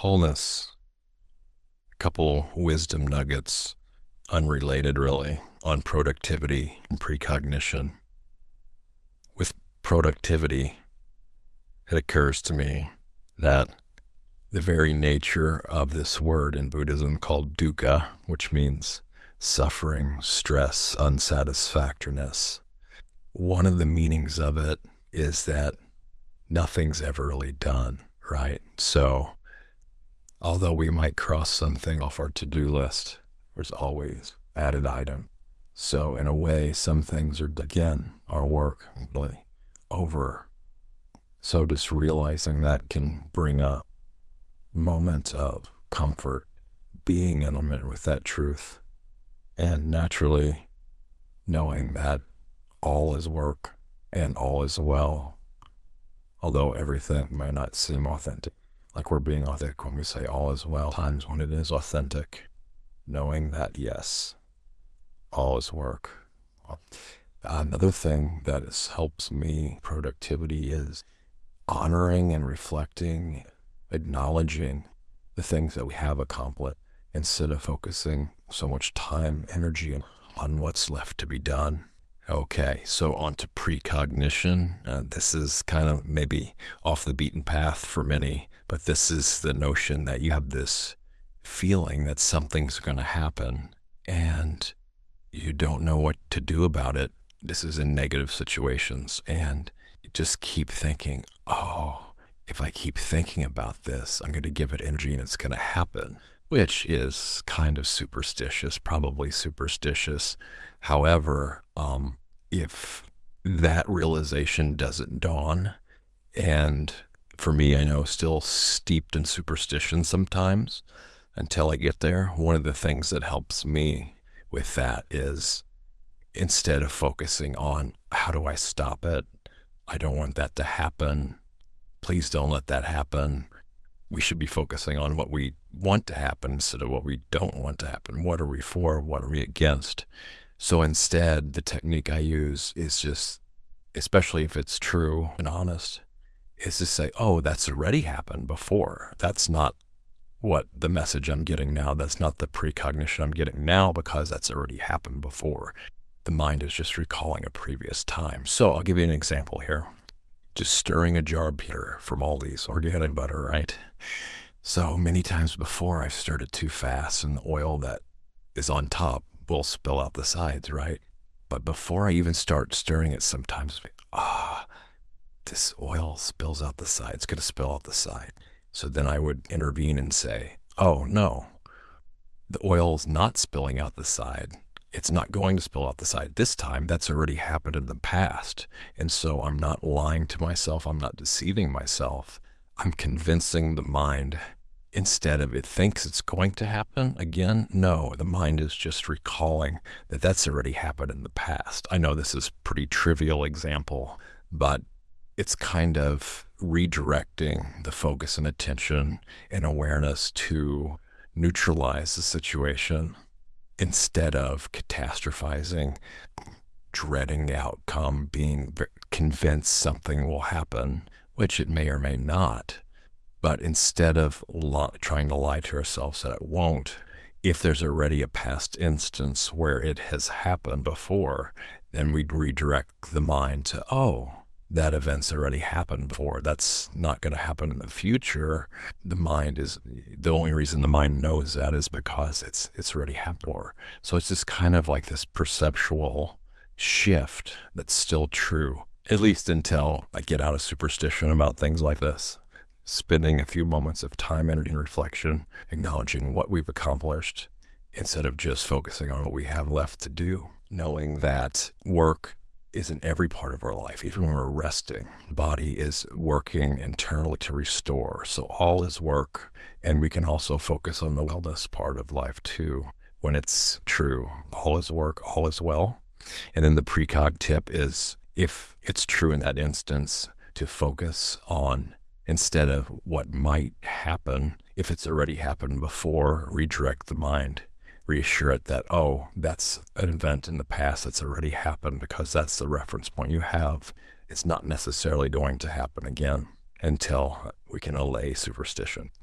wholeness, a couple wisdom nuggets, unrelated really, on productivity and precognition. With productivity, it occurs to me that the very nature of this word in Buddhism called dukkha, which means suffering, stress, unsatisfactoriness, one of the meanings of it is that nothing's ever really done, right? So although we might cross something off our to-do list, there's always added item. So in a way, some things are, again, our work really over. So just realizing that can bring a moment of comfort, being in a minute with that truth, and naturally knowing that all is work and all is well, although everything may not seem authentic. Like we're being authentic when we say all is well, times when it is authentic, knowing that yes, all is work. Another thing that helps me productivity is honoring and reflecting, acknowledging the things that we have accomplished instead of focusing so much time, energy on what's left to be done. Okay, so on to precognition. This is kind of maybe off the beaten path for many, but this is the notion that you have this feeling that something's going to happen and you don't know what to do about it. This is in negative situations, and you just keep thinking, oh, if I keep thinking about this, I'm going to give it energy and it's going to happen, which is kind of superstitious, probably superstitious. However, if that realization doesn't dawn, and for me, I know still steeped in superstition sometimes until I get there, one of the things that helps me with that is instead of focusing on how do I stop it, I don't want that to happen, please don't let that happen. We should be focusing on what we want to happen instead of what we don't want to happen. What are we for? What are we against? So instead, the technique I use is just, especially if it's true and honest, is to say, oh, that's already happened before. That's not what the message I'm getting now. That's not the precognition I'm getting now because that's already happened before. The mind is just recalling a previous time. So I'll give you an example here. Just stirring a jar of butter from Aldi's, organic butter, right? So many times before I've stirred it too fast and the oil that is on top will spill out the sides, right? But before I even start stirring it, sometimes, this oil spills out the side. It's going to spill out the side. So then I would intervene and say, oh no, the oil's not spilling out the side. It's not going to spill out the side this time. That's already happened in the past. And so I'm not lying to myself. I'm not deceiving myself. I'm convincing the mind instead of it thinks it's going to happen again. No, the mind is just recalling that that's already happened in the past. I know this is a pretty trivial example, but it's kind of redirecting the focus and attention and awareness to neutralize the situation instead of catastrophizing, dreading the outcome, being convinced something will happen, which it may or may not. But instead of trying to lie to ourselves that it won't, if there's already a past instance where it has happened before, then we'd redirect the mind to, oh, that event's already happened before. That's not going to happen in the future. The only reason the mind knows that is because it's already happened before. So it's just kind of like this perceptual shift that's still true, at least until I get out of superstition about things like this. Spending a few moments of time, energy, and reflection, acknowledging what we've accomplished instead of just focusing on what we have left to do, knowing that work is in every part of our life. Even when we're resting, the body is working internally to restore. So all is work, and we can also focus on the wellness part of life too. When it's true, all is work, all is well. And then the precog tip is, if it's true in that instance, to focus on, instead of what might happen, if it's already happened before, redirect the mind. Reassure it that, oh, that's an event in the past that's already happened because that's the reference point you have. It's not necessarily going to happen again until we can allay superstition.